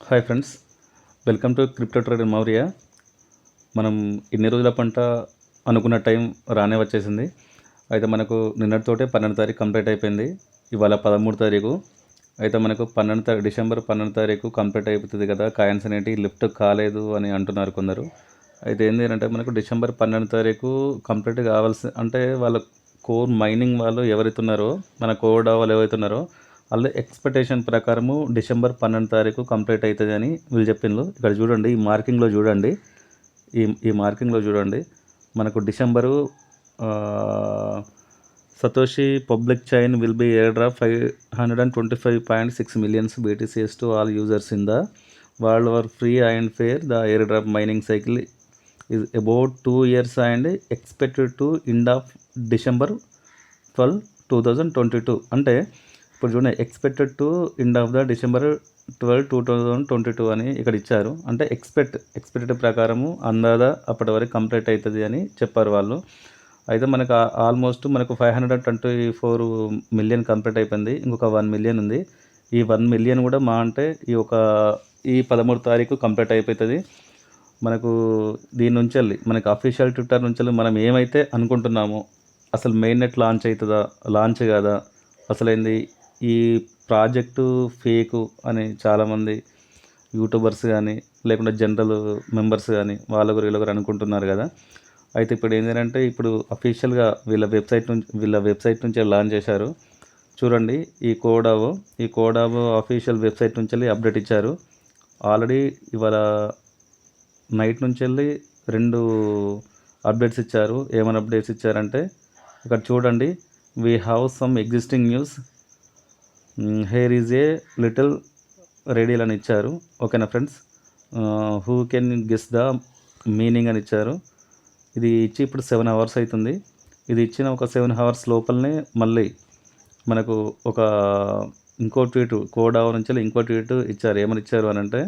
Hi friends, welcome to crypto trader Maurya. మనం ఇన్ని రోజుల పంట అనుకున్న టైం రానే వచ్చేసింది. అయితే మనకు నిన్నటితోటే 12 తారీఖు కంప్లీట్ అయిపోయింది. ఇవాళ 13 తారీఖు. అయితే మనకు డిసెంబర్ 12 తారీఖు కంప్లీట్ అయిపోతుంది కదా, కాయిన్స్ అనేవి లిఫ్ట్ కాలేదు అని అంటున్నారు కొందరు. అయితే ఏంటి అంటే మనకు డిసెంబర్ 12 తారీఖు కంప్లీట్ కావాల్సి అంటే వాళ్ళ కోర్ మైనింగ్ వాళ్ళు ఎవరైతున్నారో, మన కోడ్ వాళ్ళు ఎవరైతున్నారో వాళ్ళ ఎక్స్పెక్టేషన్ ప్రకారము డిసెంబర్ 12 తారీఖు కంప్లీట్ అవుతుంది అని వీళ్ళు చెప్పిండ్రు. ఇక్కడ చూడండి, ఈ మార్కింగ్లో చూడండి, ఈ మార్కింగ్లో చూడండి, మనకు December Satoshi public chain will be air drop 525.6 millions BTCs to all users in the world were free and fair. The airdrop mining cycle is about 2 years and expected to end of December 12, 2022. అంటే ఇప్పుడు చూడండి, expected to end of the December 12, 2022 అని ఇక్కడ ఇచ్చారు. అంటే expected ప్రకారము అందాదా అప్పటి వరకు కంప్లీట్ అవుతుంది అని చెప్పారు వాళ్ళు. అయితే మనకు ఆల్మోస్ట్ మనకు 524 million కంప్లీట్ అయిపోయింది. ఇంకొక 1 million ఉంది. ఈ 1 million కూడా మా అంటే ఈ 13 తారీఖు కంప్లీట్ అయిపోతుంది. మనకు దీని నుంచి వెళ్ళి మనకు అఫీషియల్ ట్విట్టర్ నుంచి వెళ్ళి మనం ఏమైతే అనుకుంటున్నామో, అసలు మెయిన్నెట్ లాంచ్ అవుతుందా, లాంచ్ కాదా, అసలైంది ఈ ప్రాజెక్టు ఫేకు అని చాలామంది యూట్యూబర్స్ కానీ లేకుంటే జనరల్ మెంబర్స్ కానీ వాళ్ళొకరు వీళ్ళొకరు అనుకుంటున్నారు కదా. అయితే ఇప్పుడు ఏంటంటే ఇప్పుడు అఫీషియల్గా వీళ్ళ వెబ్సైట్ నుంచి లాంచ్ చేశారు. చూడండి, ఈ కోడావో అఫీషియల్ వెబ్సైట్ నుంచి వెళ్ళి అప్డేట్ ఇచ్చారు. ఆల్రెడీ ఇవాళ నైట్ నుంచి వెళ్ళి 2 అప్డేట్స్ ఇచ్చారు. ఏమైనా అప్డేట్స్ ఇచ్చారంటే ఇక్కడ చూడండి, we have some existing news, hair is a little radial అని ఇచ్చారు. ఓకేనా friends, who can guess the meaning అని ఇచ్చారు. ఇది ఇచ్చి ఇప్పుడు 7 hours అవుతుంది. ఇది ఇచ్చిన ఒక 7 hours లోపలనే మళ్ళీ మనకు ఇంకో ట్వీట్ కోడావ నుంచి ఇంకో ట్వీట్ ఇచ్చారు. ఏమని ఇచ్చారు అని అంటే,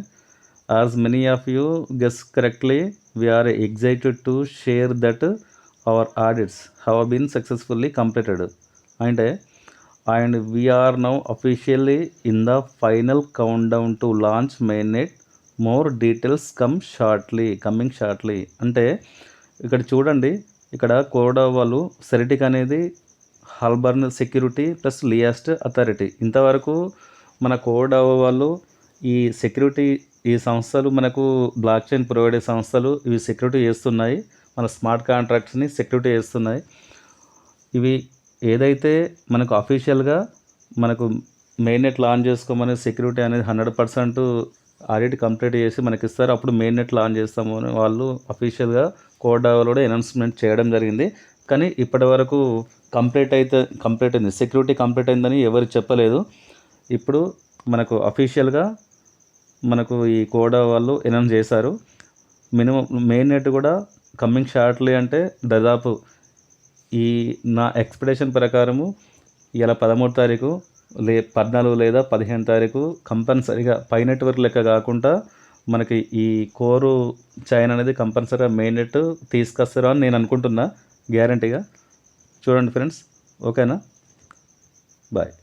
as many of you guess correctly we're excited to share that our audits have been successfully completed అంటే, and we are now officially in the final countdown to launch mainnet. More details coming shortly అంటే ఇక్కడ చూడండి, ఇక్కడ కోడా వాళ్ళు సెరిటిక్ అనేది హాల్బర్న్ security plus లియాస్ట్ authority. ఇంతవరకు మన కోడా వాళ్ళు ఈ సెక్యూరిటీ, ఈ సంస్థలు మనకు బ్లాక్ చైన్ ప్రొవైడ్ సంస్థలు ఇవి సెక్యూరిటీ చేస్తున్నాయి, మన స్మార్ట్ కాంట్రాక్ట్స్ని సెక్యూరిటీ చేస్తున్నాయి. ఇవి ఏదైతే మనకు అఫీషియల్గా మనకు మెయిన్నెట్ లాంచ్ చేసుకోమని సెక్యూరిటీ అనేది 100% ఆడిట్ కంప్లీట్ చేసి మనకి ఇస్తారు. అప్పుడు మెయిన్నెట్ లాంచ్ చేస్తాము అని వాళ్ళు అఫీషియల్గా కోడాలో అనౌన్స్మెంట్ చేయడం జరిగింది. కానీ ఇప్పటి వరకు కంప్లీట్ అయింది, సెక్యూరిటీ కంప్లీట్ అయిందని ఎవరు చెప్పలేదు. ఇప్పుడు మనకు అఫీషియల్గా మనకు ఈ కోడా వాళ్ళు అనౌన్స్ చేశారు. మినిమం మెయిన్నెట్ కూడా కమింగ్ షార్ట్లీ అంటే దాదాపు నా ఎక్స్పెక్టేషన్ ప్రకారము ఇలా 13 తారీఖు 14 లేదా 15 తారీఖు కంపల్సరీగా పై నెట్వర్క్ లెక్క కాకుండా మనకి ఈ కోరు చైన్ అనేది కంపల్సరీగా మెయిన్ నెట్ తీసుకొస్తారో అని నేను అనుకుంటున్నా, గ్యారంటీగా. చూడండి ఫ్రెండ్స్, ఓకేనా, బాయ్.